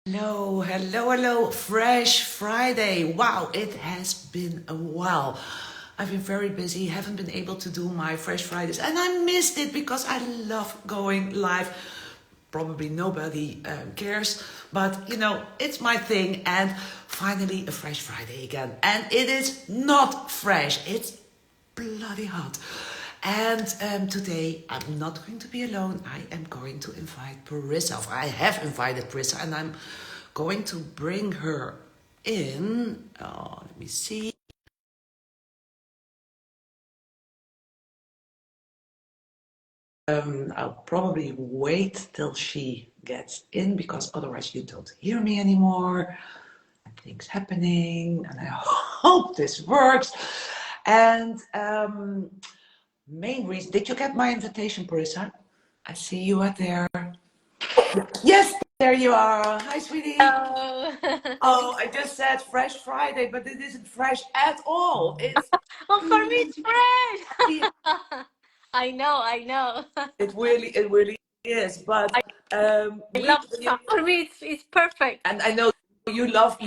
Hello, hello, hello. Fresh Friday. Wow, it has been a while. I've been very busy, haven't been able to do my Fresh Fridays, and I missed it because I love going live. Probably nobody cares, but it's my thing. And finally, a Fresh Friday again. And it is not fresh, it's bloody hot. And today I'm not going to be alone. I am going to invite Parisa. I have invited Parisa, and I'm going to bring her in. Oh, let me see. I'll probably wait till she gets in because otherwise you don't hear me anymore. And things happening, and I hope this works. And main reason, did you get my invitation, Parisa? I see you are there. Yes, there you are. Hi, sweetie. Oh, Oh, I just said Fresh Friday, but it isn't fresh at all. It's well, for me it's yeah, fresh. I know. it really is. But I, I we love sun. For me, it's perfect. and I know you love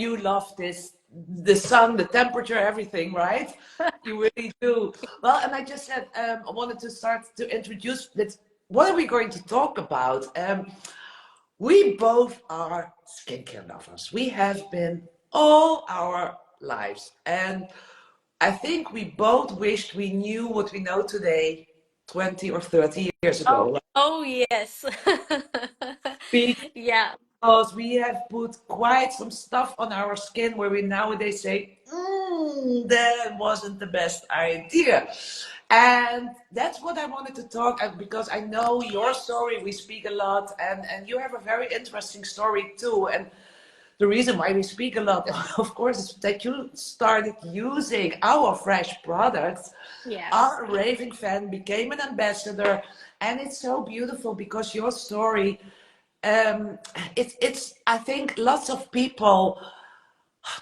this, the sun, the temperature, everything, right? You really do. Well, and I just said I wanted to start to introduce that. What are we going to talk about? We both are skincare lovers. We have been all our lives. And I think we both wished we knew what we know today 20 or 30 years Oh, ago. oh yes. Yeah. Because we have put quite some stuff on our skin where we nowadays say, that wasn't the best idea. And that's what I wanted to talk because I know your story. We speak a lot, and you have a very interesting story too. And the reason why we speak a lot, of course, is that you started using our fresh products. Yes. Our raving fan became an ambassador, and it's so beautiful because your story. It's. I think lots of people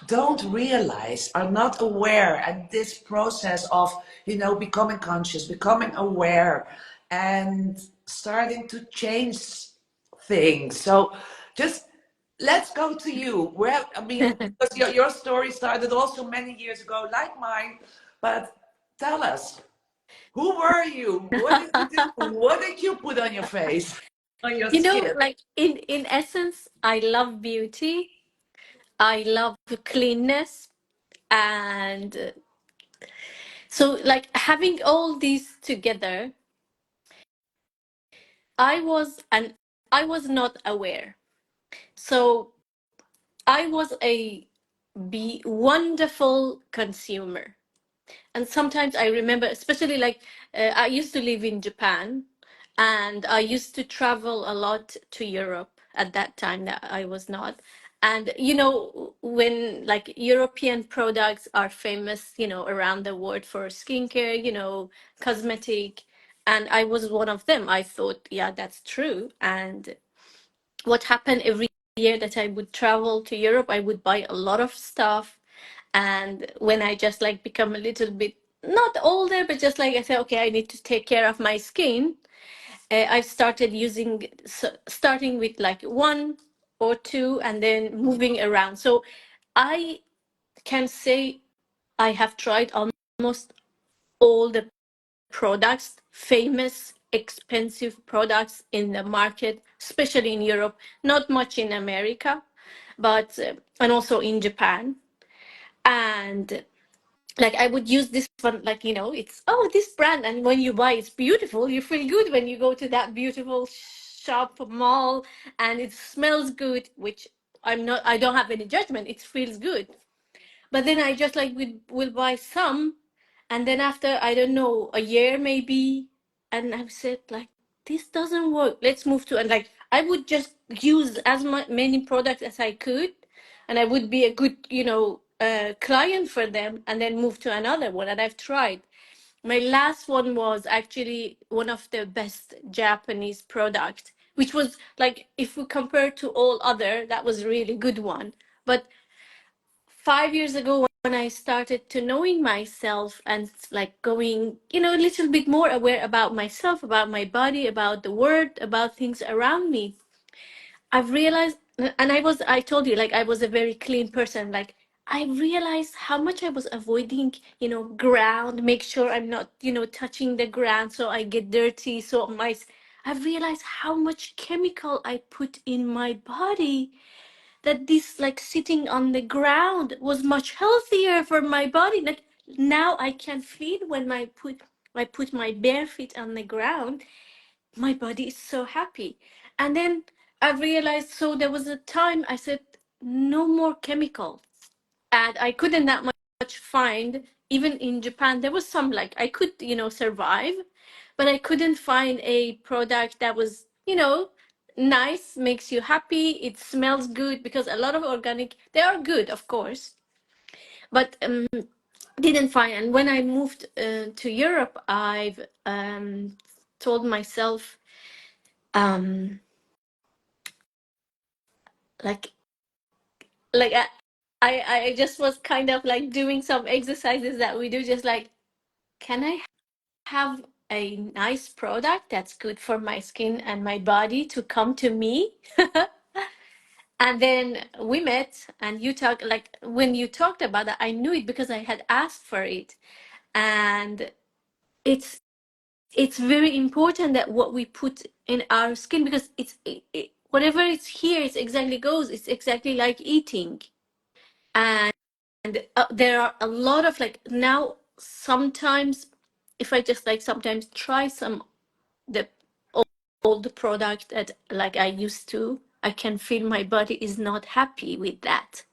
don't realize, are not aware, and this process of becoming conscious, becoming aware, and starting to change things. So just let's go to you. Where, I mean, because your story started also many years ago, like mine. But tell us, who were you? What did you do? What did you put on your face, on your skin? Like in essence, I love beauty. I love cleanness, and so like having all these together, I was and I was not aware. So I was a be wonderful consumer. And sometimes I remember, especially like I used to live in Japan, and I used to travel a lot to Europe at that time that I was not. And when like European products are famous, around the world for skincare, cosmetic, and I was one of them. I thought, yeah, that's true. And what happened every year that I would travel to Europe, I would buy a lot of stuff. And when I just like become a little bit not older, but just like I said, okay, I need to take care of my skin. I started starting with like one or two, and then moving around. So I can say I have tried almost all the products, famous, expensive products in the market, especially in Europe, not much in America, but and also in Japan. And like I would use this one, like, it's, oh, this brand. And when you buy, it's beautiful. You feel good when you go to that beautiful shop, mall, and it smells good, which I don't have any judgment. It feels good. But then I just like will buy some, and then after, I don't know, a year maybe, and I've said like, this doesn't work. Let's move to, and like I would just use as many products as I could, and I would be a good, client for them, and then move to another one. And I've tried. My last one was actually one of the best Japanese product, which was like, if we compare to all other, that was a really good one. But 5 years ago, when I started to knowing myself and like going, a little bit more aware about myself, about my body, about the world, about things around me, I've realized and I told you, like, I was a very clean person. Like, I realized how much I was avoiding, ground, make sure I'm not, touching the ground so I get dirty. So I realized how much chemical I put in my body, that this, like, sitting on the ground was much healthier for my body. Like, now I can feel when I put my bare feet on the ground, my body is so happy. And then I realized, so there was a time I said, no more chemicals. And I couldn't that much find, even in Japan, there was some, like, I could, survive, but I couldn't find a product that was, nice, makes you happy, it smells good, because a lot of organic, they are good, of course, but didn't find. And when I moved to Europe, I've told myself, um like like I just was kind of like doing some exercises that we do, just like, can I have a nice product that's good for my skin and my body to come to me? And then we met, and you talk, like, when you talked about that, I knew it because I had asked for it. And it's it's very important that what we put in our skin, because whatever is here, it's exactly goes, it's exactly like eating. And there are a lot of, like, now sometimes, if I just, like, sometimes try some the old product that, like, I used to, I can feel my body is not happy with that,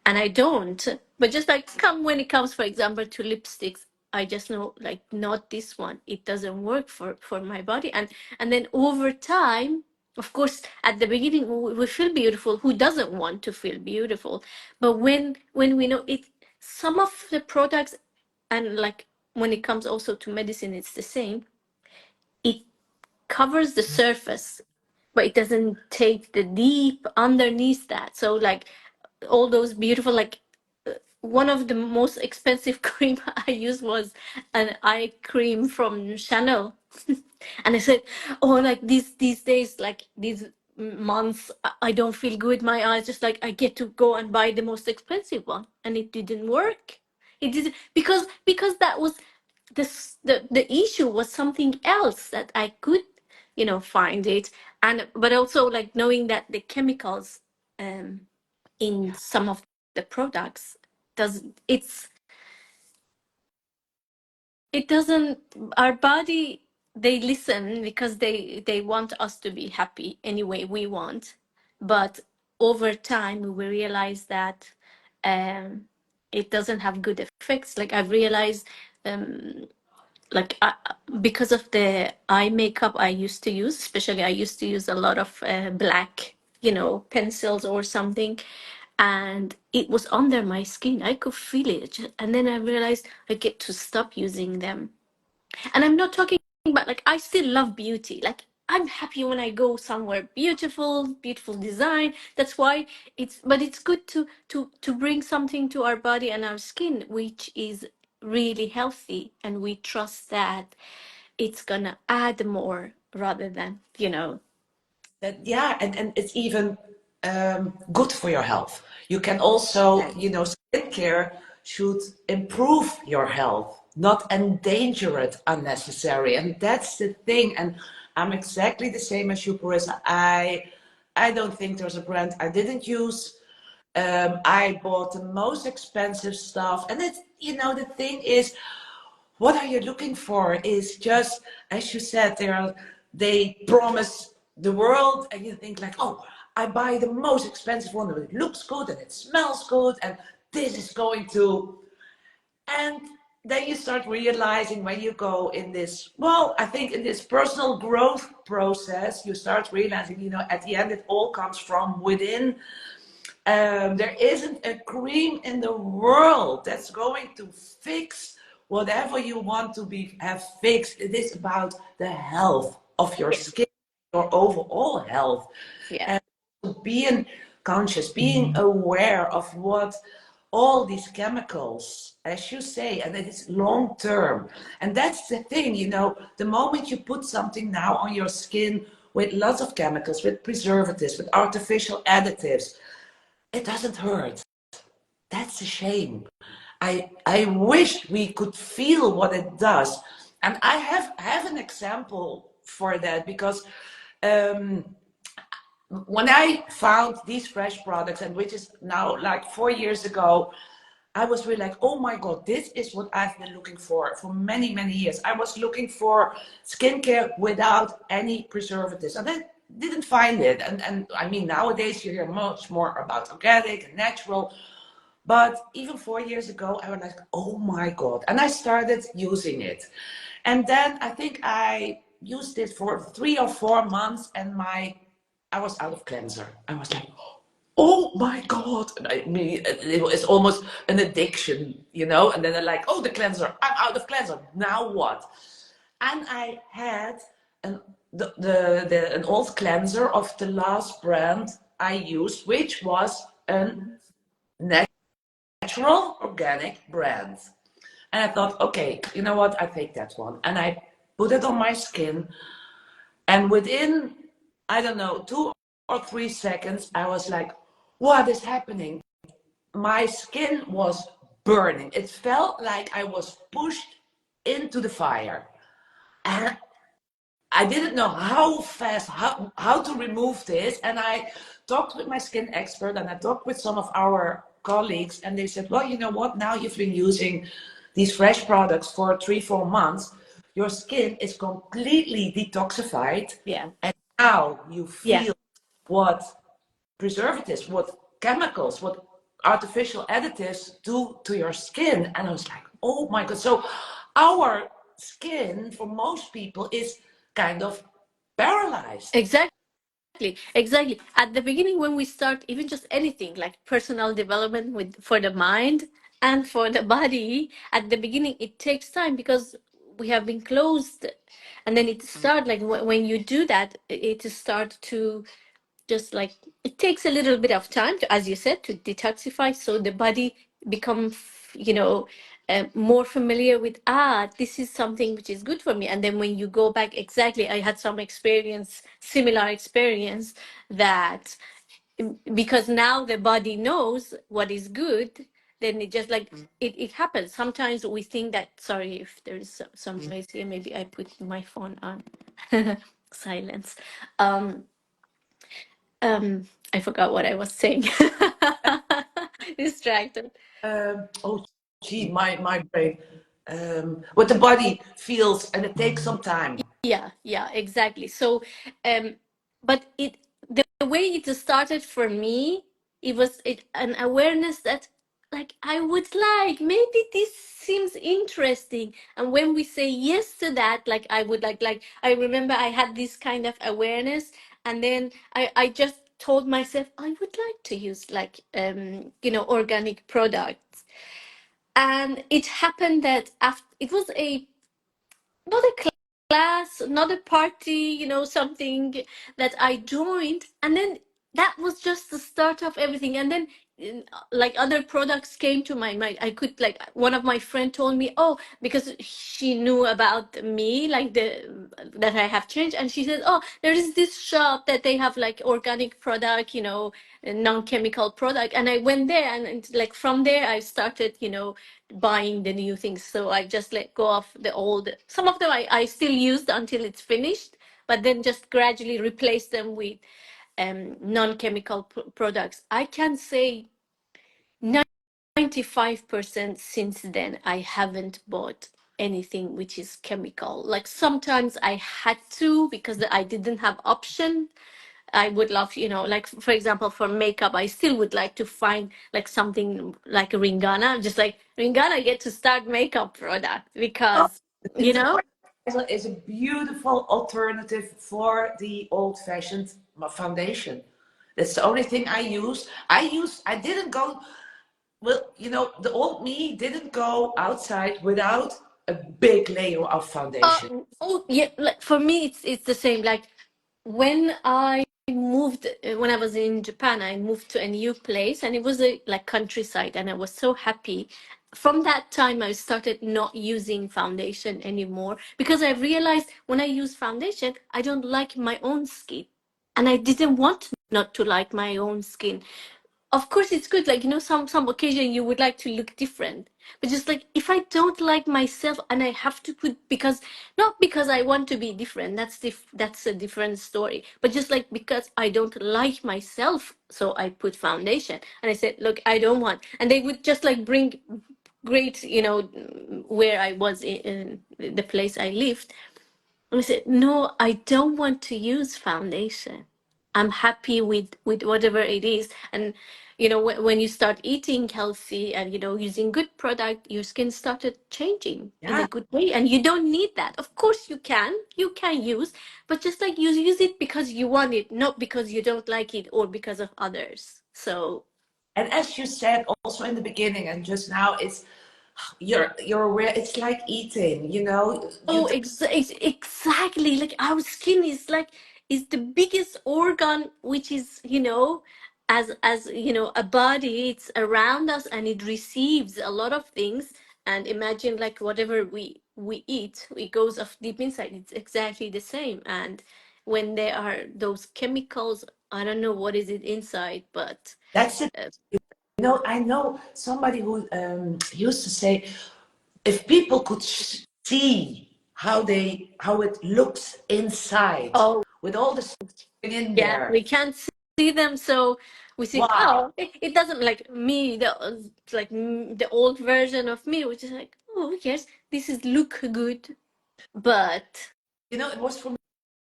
and I don't. But just like, come when it comes, for example, to lipsticks, I just know, like, not this one. It doesn't work for my body. And then over time, of course, at the beginning we feel beautiful. Who doesn't want to feel beautiful? But when we know it, some of the products, and, like, when it comes also to medicine, it's the same. It covers the surface, but it doesn't take the deep underneath that. So, like, all those beautiful, like, one of the most expensive cream I used was an eye cream from Chanel. And I said, oh, like, these days, like, these months, I don't feel good. My eyes, just like, I get to go and buy the most expensive one, and it didn't work. It didn't, because that was the issue was something else that I could, find it. And but also, like, knowing that the chemicals um in some of the products does it doesn't, our body, they listen because they want us to be happy anyway, we want. But over time we realize that um it doesn't have good effects. Like, I've realized, um like, because of the eye makeup I used to use, especially I used to use a lot of black, pencils or something, and it was under my skin. I could feel it, and then I realized I get to stop using them. And I'm not talking about, like, I still love beauty. Like, I'm happy when I go somewhere beautiful, beautiful design. That's why but it's good to bring something to our body and our skin which is really healthy, and we trust that it's gonna add more rather than, That, yeah, and it's even good for your health. You can also, Yes. skincare should improve your health, not endanger it unnecessary. And that's the thing. And I'm exactly the same as you, Parisa. I don't think there's a brand I didn't use. I bought the most expensive stuff, and it's, the thing is, what are you looking for is just, as you said, they promise the world, and you think like, oh, I buy the most expensive one, and it looks good and it smells good, and this is going to, and then you start realizing when you go in this, well, I think in this personal growth process, you start realizing, at the end, it all comes from within. There isn't a cream in the world that's going to fix whatever you want to have fixed. It is about the health of your Yes. skin, your overall health, Yeah. and being conscious, being aware of what all these chemicals, as you say, and it is long term. And that's the thing, the moment you put something now on your skin, with lots of chemicals, with preservatives, with artificial additives, it doesn't hurt. That's a shame. I wish we could feel what it does. And I have an example for that because um, when I found these fresh products, and which is now like 4 years ago, I was really like, oh my God, this is what I've been looking for many, many years. I was looking for skincare without any preservatives. And I didn't find it. And I mean, nowadays you hear much more about organic and natural. But even 4 years ago, I was like, oh my God. And I started using it. And then I think I used it for 3 or 4 months and I was out of cleanser. I was like, oh my God. And I mean, it was almost an addiction, you know? And then they're like, oh, the cleanser, I'm out of cleanser. Now what? And I had an, an old cleanser of the last brand I used, which was a natural organic brand. And I thought, okay, you know what? I take that one. And I put it on my skin. And within, I don't know, 2 or 3 seconds, I was like, what is happening? My skin was burning. It felt like I was pushed into the fire. And I didn't know how fast, how to remove this. And I talked with my skin expert and I talked with some of our colleagues, and they said, well, you know what? Now you've been using these fresh products for 3, 4 months. Your skin is completely detoxified. Yeah. And now you Yeah. feel what preservatives, what chemicals, what artificial additives do to your skin. And I was like, oh my God. So our skin, for most people, is kind of paralyzed. Exactly. Exactly. At the beginning, when we start, even just anything like personal development with for the mind and for the body, at the beginning it takes time because we have been closed, and then it start like when you do that, it start to just like it takes a little bit of time to, as you said, to detoxify, so the body become more familiar with, this is something which is good for me. And then when you go back, exactly, I had some experience, similar experience, that because now the body knows what is good, then it just like it happens. Sometimes we think that, sorry if there's some noise here, maybe I put my phone on silence. um I forgot what I was saying. Distracted. Oh, gee, my brain. What the body feels, and it takes some time. Yeah, yeah, exactly. So, but the way it started for me, it was an awareness that, like, I would like, maybe this seems interesting. And when we say yes to that, like, I would like, I remember I had this kind of awareness, and then I just told myself I would like to use like, organic products. And it happened that after it was not a class, not a party, something that I joined. And then that was just the start of everything. And then like other products came to my mind. I could, like, one of my friend told me, oh, because she knew about me, like that I have changed. And she said, oh, there is this shop that they have like organic product, a non-chemical product. And I went there, and like from there I started, buying the new things. So I just let go of the old. Some of them I still used until it's finished, but then just gradually replace them with non-chemical products. I can say 95% since then I haven't bought anything which is chemical. Like sometimes I had to because I didn't have option. I would love, like for example, for makeup, I still would like to find like something like a Ringana, just like Ringana get to start makeup product Oh, because, you it's know, is a beautiful alternative for the old-fashioned foundation. That's the only thing I use. I didn't go, well, the old me didn't go outside without a big layer of foundation. oh yeah, like for me, it's the same. Like when I moved, when I was in Japan, I moved to a new place, and it was a like countryside, and I was so happy. from that time I started not using foundation anymore, because I realized when I use foundation I don't like my own skin, and I didn't want not to like my own skin. Of course it's good, like, some occasion you would like to look different, but just like, if I don't like myself and I have to put, because not because I want to be different, that's a different story, but just like because I don't like myself, so I put foundation. And I said, look, I don't want. And they would just like bring great, where I was in the place I lived, and I said, no, I don't want to use foundation. I'm happy with whatever it is. And when you start eating healthy and using good product, your skin started changing in a Yeah. good way. And you don't need that. Of course you can use, but just like you use it because you want it, not because you don't like it or because of others. So And as you said also in the beginning and just now, you're aware. It's like eating. You oh, exactly. Like our skin is the biggest organ, which is, as a body, it's around us and it receives a lot of things. And imagine, like, whatever we eat, it goes off deep inside. It's exactly the same. And when there are those chemicals, I don't know what is it inside, but that's it. uh, I know somebody who used to say, if people could see how it looks inside oh, with all the stuff in yeah, there. we can't see them, so we think, Wow. oh, it doesn't, like me, the old version of me, which is like, oh yes, this is look good, but It was for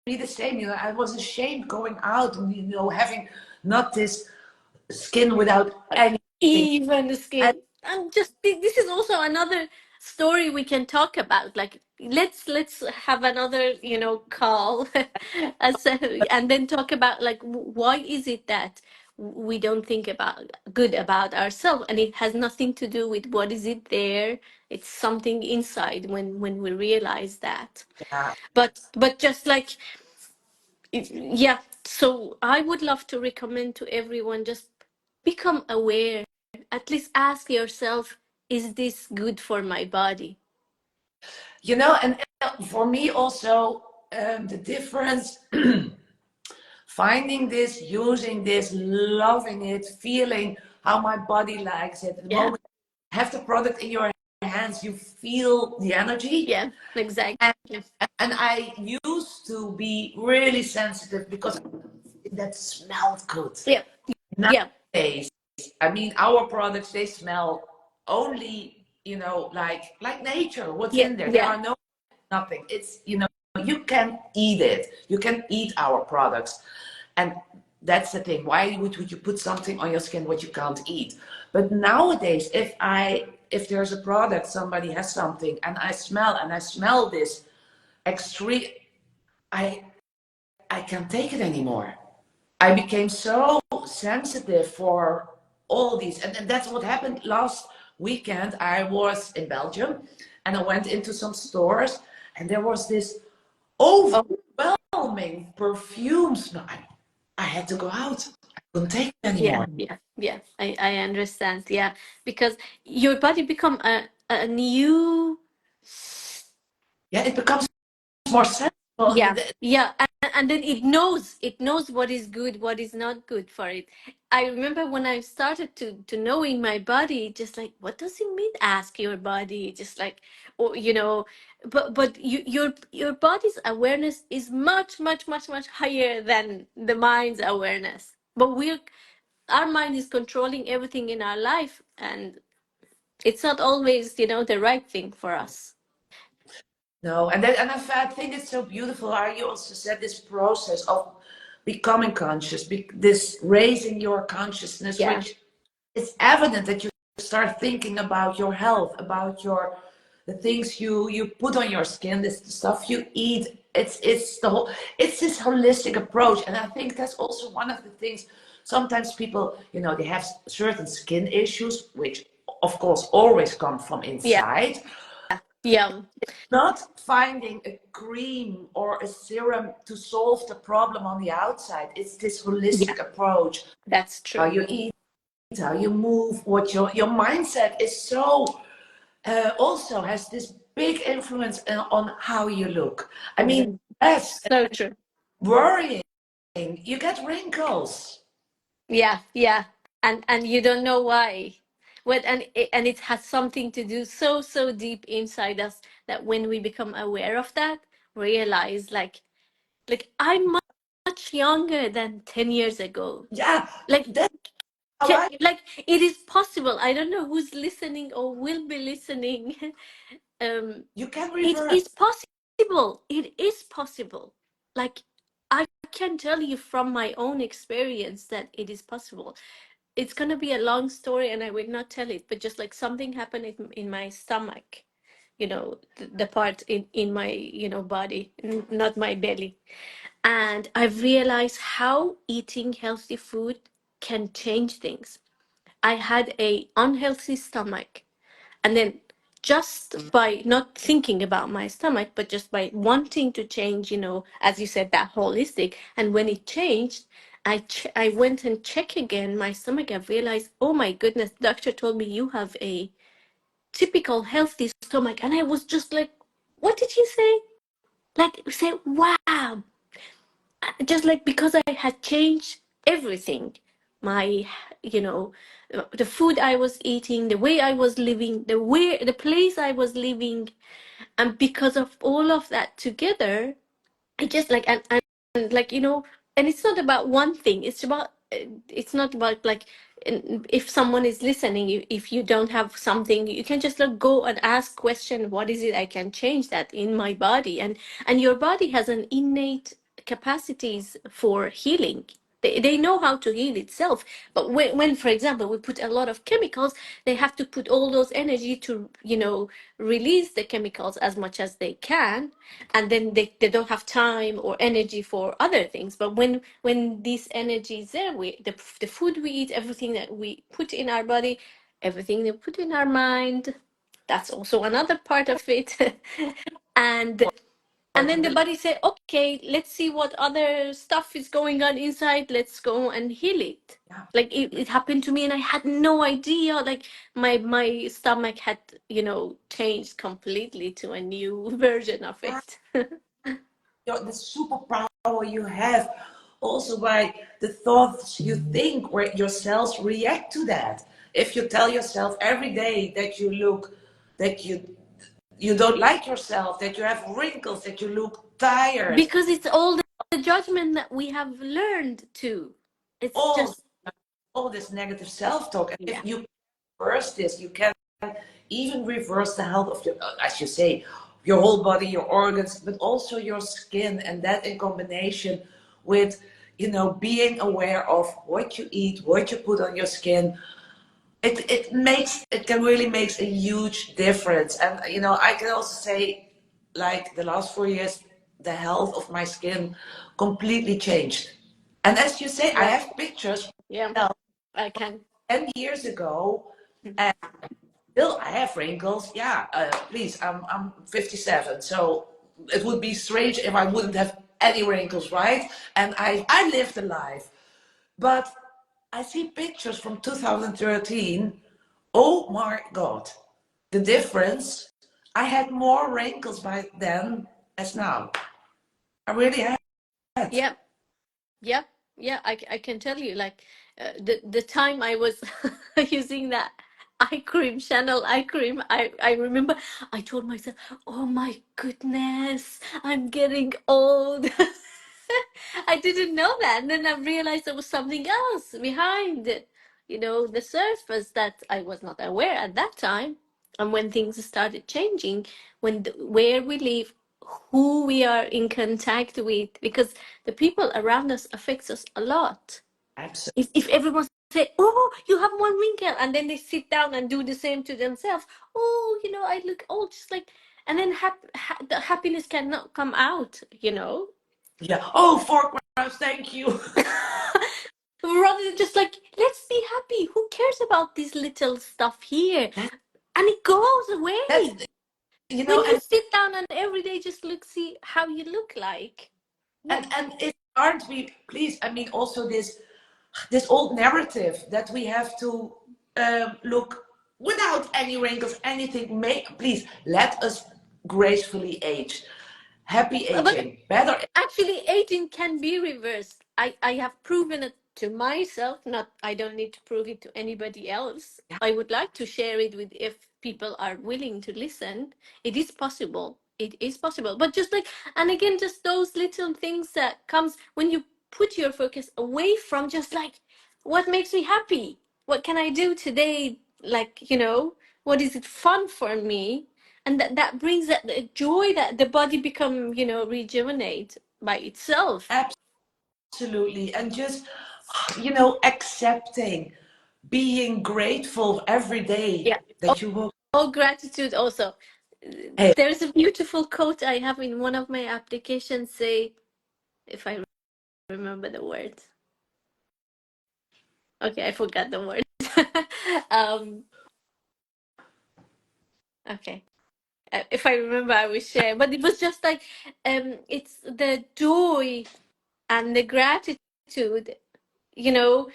me the same. I was ashamed going out and having not this skin without anything. even the And skin. And just this is also another story we can talk about. Like, let's have another call, and then talk about, like, why is it that we don't think about good about ourselves, and it has nothing to do with what is it there. It's something inside when we realize that. yeah, But just like, yeah, so I would love to recommend to everyone, just become aware. At least ask yourself, is this good for my body? and for me also, the difference, finding this, using this, loving it, feeling how my body likes it. The Yeah, moment you have the product in your hands, you feel the energy. yeah, exactly. And, and I used to be really sensitive because that smelled good. Yeah, yeah, Nowadays, I mean, our products, they smell only, like nature. What's yeah, in there? There yeah, are no nothing. It's, you can eat it. You can eat our products. And that's the thing. Why would you put something on your skin what you can't eat? But nowadays, if there's a product, somebody has something, and I smell this extreme, I I can't take it anymore. I became so sensitive for all these, and that's what happened last weekend. I was in Belgium, and I went into some stores, and there was this oh, overwhelming perfume smell. I had to go out. I couldn't take it yeah, anymore. yeah, yeah. I understand. Yeah, because your body become a new. Yeah, it becomes more sensible. Yeah, yeah, and then it knows what is good, what is not good for it. I remember when I started to knowing my body, just like, what does it mean? Ask your body, just like, or but your body's awareness is much much much much higher than the mind's awareness. But our mind is controlling everything in our life, and it's not always the right thing for us. No, I think it's so beautiful how you also said this process of becoming conscious, this raising your consciousness, Yeah, which it's evident that you start thinking about your health, about the things you put on your skin, this the stuff you eat. It's this holistic approach, and I think that's also one of the things. Sometimes people, they have certain skin issues, which of course always come from yeah, inside. yeah, Not finding a cream or a serum to solve the problem on the outside. It's this yeah. holistic approach. That's How true. you eat, how you move, what your mindset is so. also has this big influence on how you look. I mean, Mhm. yes, So true. worrying, you get wrinkles. Yeah, yeah. And you don't know why. What and it has something to do so deep inside us that when we become aware of that, realize like I'm much younger than 10 years ago. Yeah, Like that's how I. like it is possible. I don't know who's listening or will be listening. um You can it reverse. is possible. It is possible. Like I can tell you from my own experience that it is possible. It's gonna be a long story and I will not tell it, but just like something happened in my stomach, the part in my, body, not my belly. And I've realized how eating healthy food can change things. I had a unhealthy stomach, and then just by not thinking about my stomach, but just by wanting to change, as you said, that holistic. And when it changed, I went and checked again my stomach. I realized, oh my goodness, doctor told me you have a typical healthy stomach. And I was just like, what did you say? Like, say, wow. Just like because I had changed everything, my, you know, the food I was eating, the way I was living, the place I was living, and because of all of that together, I just like and like and it's not about one thing. It's not about like if someone is listening, if you don't have something, you can just like go and ask question, what is it I can change that in my body? And your body has an innate capacities for healing. They know how to heal itself. But when for example we put a lot of chemicals, they have to put all those energy to release the chemicals as much as they can, and then they don't have time or energy for other things. But when this energy is there, the food we eat, everything that we put in our body, everything they put in our mind, that's also another part of it. and and But then the really, body say, okay, let's see what other stuff is going on inside, let's go and heal it. yeah. Like it happened to me and I had no idea. Like my stomach had changed completely to a new version of it. The superpower you have also by the thoughts you think, where your cells react to that. If you tell yourself every day that you look, that you don't like yourself, that you have wrinkles, that you look tired, Because it's all the judgment that we have learned to. It's all just, all this negative self-talk. And yeah. if you reverse this, you can even reverse the health of your, as you say, your whole body, your organs, but also your skin. And that in combination with, being aware of what you eat, what you put on your skin, it can really makes a huge difference. And I can also say, like the last 4 years, the health of my skin completely changed. And as you say, I Yeah. have pictures Yeah. from I can. 10 years ago, and still I have wrinkles. Yeah, please, I'm 57, so it would be strange if I wouldn't have any wrinkles, right? And I lived a life. But I see pictures from 2013. Oh my God, the difference. I had more wrinkles back then as now. I really had. Yeah. Yeah, yeah, I can tell you, like, the time I was using that eye cream, Chanel eye cream, I remember I told myself, oh my goodness, I'm getting old. I didn't know that, and then I realized there was something else behind it, the surface that I was not aware at that time. And when things started changing, where we live, who we are in contact with, because the people around us affects us a lot. Absolutely. If everyone say, oh, you have one wrinkle, and then they sit down and do the same to themselves, oh, I look old, just like, and then the happiness cannot come out. Yeah. Oh, 4 grams, thank you. Rather than just like, let's be happy, who cares about this little stuff here, That, and it goes that's, away when you and sit down and every day just look, see how you look like. Yeah. it aren't we, please, I mean, also this old narrative that we have to look without any wrinkles, anything. Please let us gracefully age. Happy But aging, better. actually, aging can be reversed. I have proven it to myself. Not, I don't need to prove it to anybody else. Yeah, I would like to share it with, if people are willing to listen. It is possible. It is possible. But just like, and again, just those little things that comes when you put your focus away from just like, what makes me happy? What can I do today? Like, what is it fun for me? And that brings that the joy, that the body become, rejuvenate by itself. absolutely. And just, accepting, being grateful every day Yeah. that you woke. Oh, gratitude also. Hey, There's a beautiful quote I have in one of my applications, say, if I remember the words. Okay, I forgot the word. um okay. If I remember, I will share. But it was just like, it's the joy and the gratitude, you know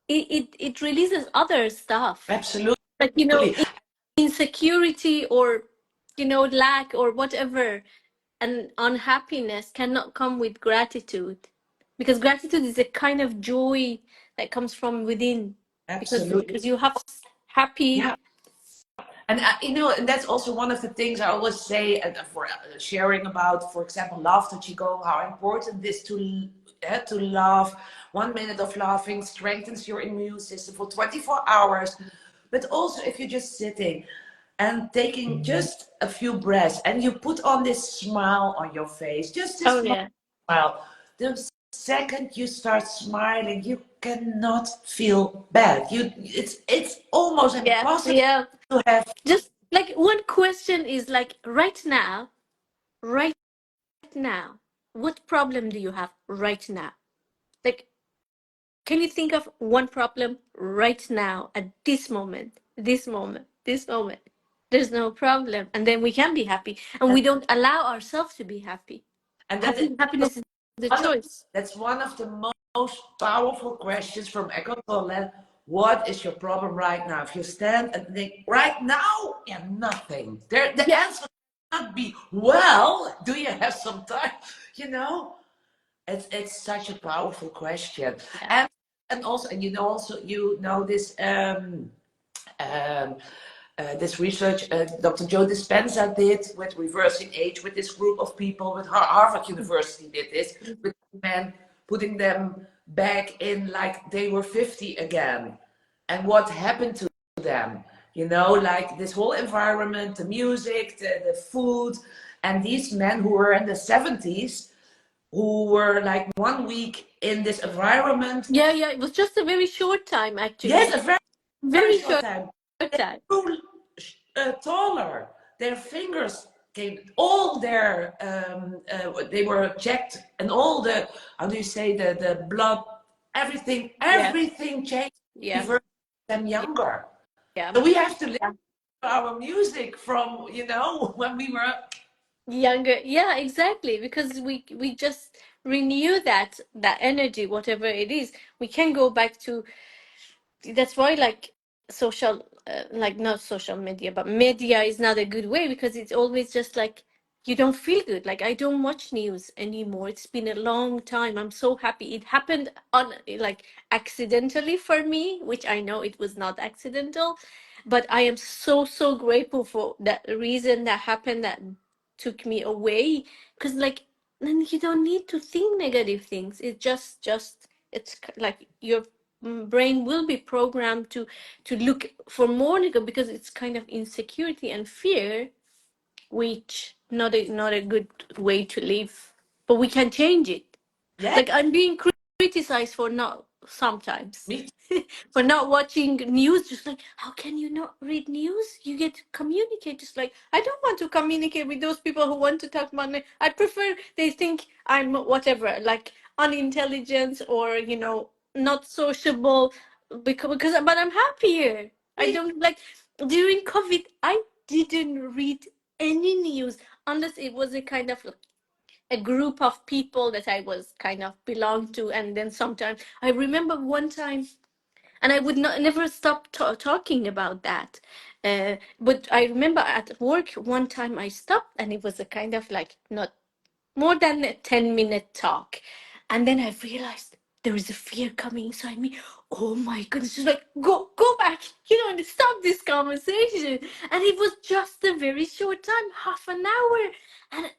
it releases other stuff, absolutely. like, insecurity, or lack, or whatever, and unhappiness cannot come with gratitude, because gratitude is a kind of joy that comes from within, because Absolutely. you have happy. Yeah. And and that's also one of the things I always say, for sharing about, for example, laughter, Chico, how important it is to laugh. 1 minute of laughing strengthens your immune system for 24 hours. But also, if you're just sitting and taking just a few breaths, and you put on this smile on your face, just this Oh small yeah. smile. The second you start smiling, you cannot feel bad. It's almost Yeah, impossible yeah. to have. Just like one question is like, right now, what problem do you have right now? Like, can you think of one problem right now at this moment? This moment, this moment. There's no problem. And then we can be happy. And we don't allow ourselves to be happy. And that is Happiness is the one of, choice. that's one of the most powerful questions from Eckhart Tolle. What is your problem right now? If you stand and think right now, yeah, nothing. The Yeah, answer cannot be, well, do you have some time? You know, it's such a powerful question. yeah. And also, and this um, this research Dr. Joe Dispenza did with reversing age with this group of people, with Harvard University did this, with men, putting them back in like they were 50 again. And what happened to them? Like this whole environment, the music, the food, and these men who were in the 70s, who were like 1 week in this environment. Yeah, yeah. It was just a very short time, Yes, actually. a very, very Very short short time. time. Grew taller. Their fingers came, all their, they were checked, and all the, how do you say, the blood, everything, Yeah, everything changed. yeah, Reversed them younger. yeah. So we have to listen to our music from, when we were. Younger. Yeah, exactly. Because we just renew that energy, whatever it is. We can go back to, that's why, like, social, like, not social media, but media is not a good way, because it's always just like, you don't feel good. Like, I don't watch news anymore. It's been a long time. I'm so happy it happened on, like, accidentally for me, which I know it was not accidental, but I am so, so grateful for that reason that happened, that took me away. Because, like, then you don't need to think negative things. It just it's like your brain will be programmed to look for more negative, because it's kind of insecurity and fear, which not a good way to live. But we can change it. Yeah, Like, I'm being criticized for not sometimes me for not watching news. Just like, how can you not read news? You get to communicate. Just like, I don't want to communicate with those people who want to talk money. I prefer they think I'm whatever, like, unintelligent, or not sociable, because but I'm happier. I too. don't like, during COVID, I didn't read any news unless it was a kind of a group of people that I was kind of belonged to. And then sometimes I remember one time and I would not never stop talking about that. But I remember at work one time I stopped, and it was a kind of like not more than a 10-minute talk. And then I realized there is a fear coming inside me. Oh my goodness, just like go back, and stop this conversation. And it was just a very short time, half an hour.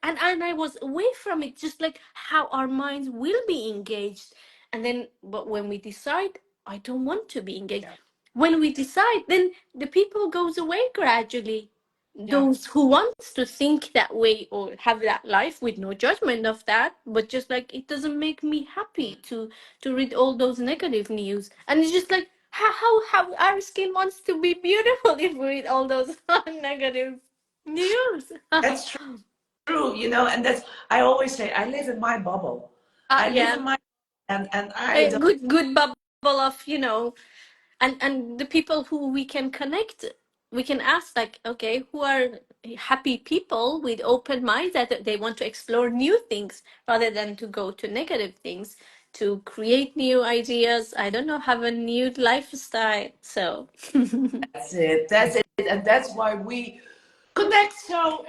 And I was away from it, just like how our minds will be engaged. And then but when we decide, I don't want to be engaged. Yeah. When we decide, then the people goes away gradually, Yeah. those who wants to think that way or have that life with no judgment of that, but just like it doesn't make me happy to read all those negative news. And it's just like how our skin wants to be beautiful if we read all those negative news. That's true, and that's, I always say, I live in my bubble. I live Yeah, in my, and I a don't. good bubble of, and the people who we can connect, we can ask, like, okay, who are happy people with open minds that they want to explore new things rather than to go to negative things, to create new ideas, I don't know, have a new lifestyle. So That's it. That's it. And that's why we connect. So,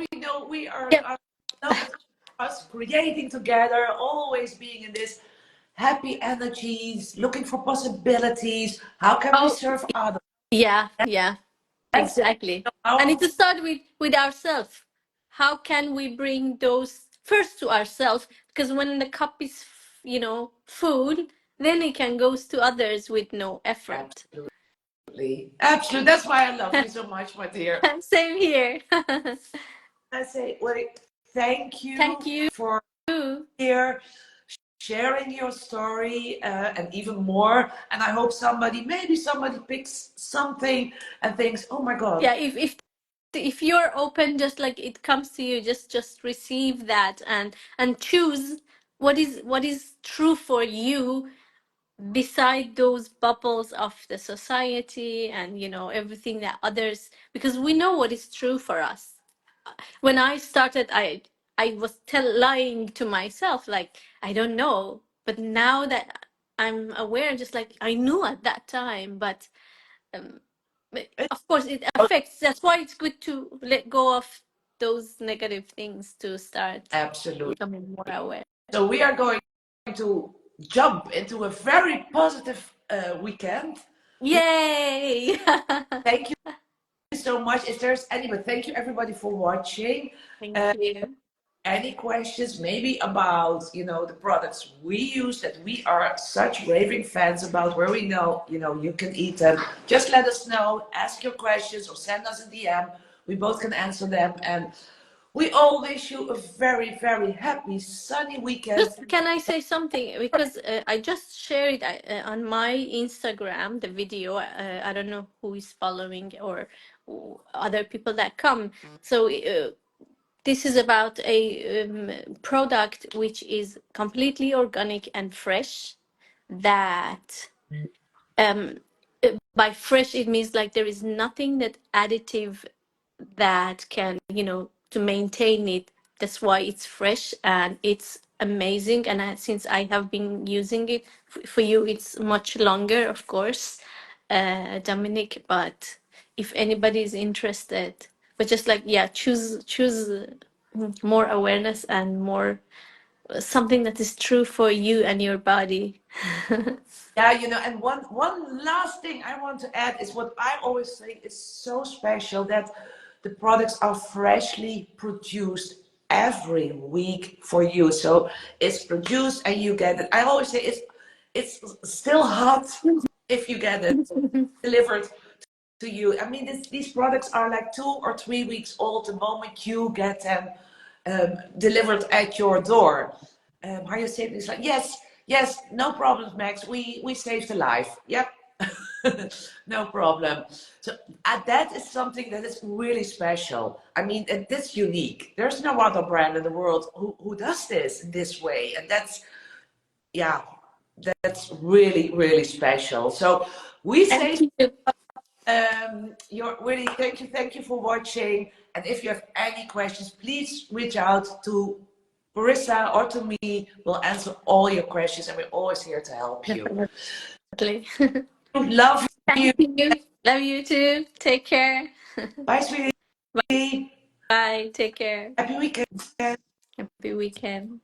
we are, yeah. I love it, us creating together, always being in this happy energies, looking for possibilities. How can we Oh serve others? yeah, yeah. That's it. Exactly. And Our, it starts with ourselves. How can we bring those first to ourselves? Because when the cup is, full, then it can goes to others with no effort. absolutely. Absolutely. That's why I love you so much, my dear. Same here. I say, wait, thank Thank you you. for here, sharing your story, and even more. And I hope maybe somebody picks something and thinks, oh my God, Yeah, if you're open, just like it comes to you, just receive that and choose what is true for you, beside those bubbles of the society and everything that others, because we know what is true for us. When I started, I was lying to myself, like I don't know, but now that I'm aware, just like I knew at that time. But of course it affects. That's why it's good to let go of those negative things to start absolutely. becoming more aware. So we are going to jump into a very positive weekend. Yay. Thank you so much. If there's anybody, thank you everybody for watching. Thank you. Any questions maybe about the products we use that we are such raving fans about, where we know you can eat them, just let us know, ask your questions or send us a DM. We both can answer them, and we all wish you a very, very happy sunny weekend. Just can I say something? Because I just shared it on my Instagram, the video. I don't know who is following or other people that come. So this is about a product which is completely organic and fresh. That by fresh it means like there is nothing that additive that can, to maintain it. That's why it's fresh and it's amazing. And since I have been using it, for you it's much longer, of course, Dominic. But if anybody is interested, but just like, yeah, choose more awareness and more something that is true for you and your body. Yeah, and one last thing I want to add is what I always say is so special, that the products are freshly produced every week for you. So it's produced and you get it. I always say it's still hot if you get it delivered to you. I mean, these products are like 2 or 3 weeks old the moment you get them delivered at your door. How you say it? It's like, yes, yes, no problems, Max. We saved a life. Yep. No problem. So that is something that is really special. I mean, and that's unique. There's no other brand in the world who does this in this way. And yeah, that's really, really special. So we Thank say, you. you're really, thank you for watching. And if you have any questions, please reach out to Parisa or to me. We'll answer all your questions, and we're always here to help you. Definitely. Love you. Thank you. Love you too. Take care. Bye, sweetie. Bye. Take care. Happy weekend. Happy weekend.